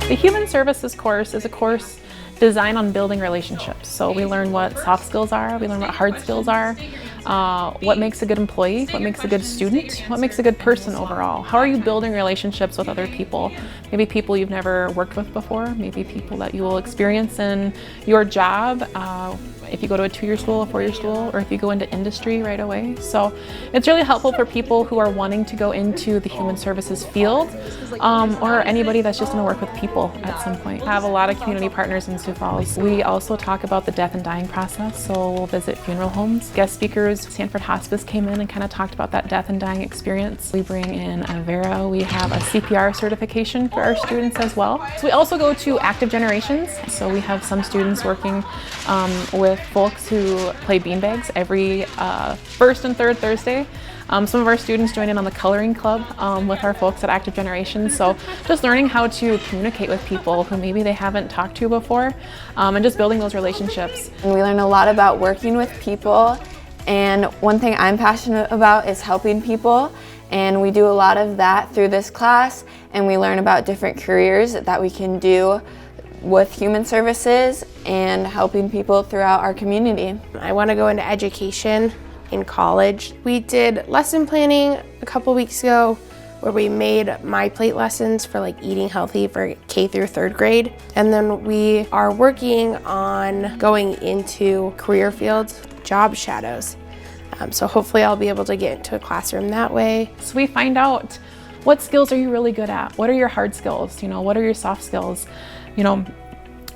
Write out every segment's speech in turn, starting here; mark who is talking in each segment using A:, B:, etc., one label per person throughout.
A: The Human Services course is a course designed on building relationships. So we learn what soft skills are, we learn what hard skills are, what makes a good employee, what makes a good student, what makes a good person overall. How are you building relationships with other people? Maybe people you've never worked with before, maybe people that you will experience in your job, if you go to a 2-year school, a 4-year school, or if you go into industry right away. So it's really helpful for people who are wanting to go into the human services field, or anybody that's just going to work with people at some point. I have a lot of community partners in Sioux Falls. We also talk about the death and dying process, so we'll visit funeral homes. Guest speakers, Sanford Hospice came in and kind of talked about that death and dying experience. We bring in a Vera, we have a CPR certification for our students as well. So we also go to active generations, so we have some students working with folks who play beanbags every first and third Thursday. Some of our students join in on the coloring club with our folks at Active Generations. So just learning how to communicate with people who maybe they haven't talked to before, and just building those relationships.
B: And we learn a lot about working with people, and one thing I'm passionate about is helping people, and we do a lot of that through this class, and we learn about different careers that we can do with human services and helping people throughout our community.
C: I want to go into education in college. We did lesson planning a couple weeks ago where we made my plate lessons for like eating healthy for K through 3rd grade. And then we are working on going into career fields, job shadows. So hopefully I'll be able to get into a classroom that way.
A: So we find out what skills are you really good at? What are your hard skills? What are your soft skills?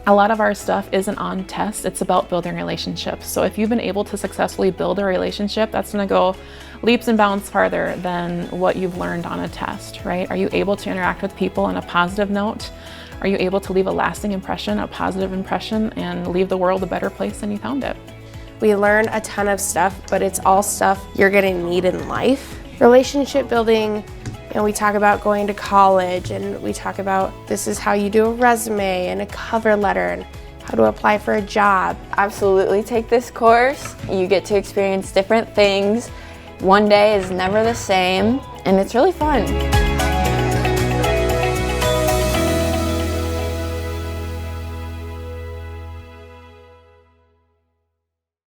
A: A lot of our stuff isn't on tests, it's about building relationships. So if you've been able to successfully build a relationship, that's gonna go leaps and bounds farther than what you've learned on a test, right? Are you able to interact with people on a positive note? Are you able to leave a lasting impression, a positive impression, and leave the world a better place than you found it?
C: We learn a ton of stuff, but it's all stuff you're gonna need in life. Relationship building, and we talk about going to college, and we talk about this is how you do a resume and a cover letter and how to apply for a job.
B: Absolutely take this course. You get to experience different things. One day is never the same, and it's really fun.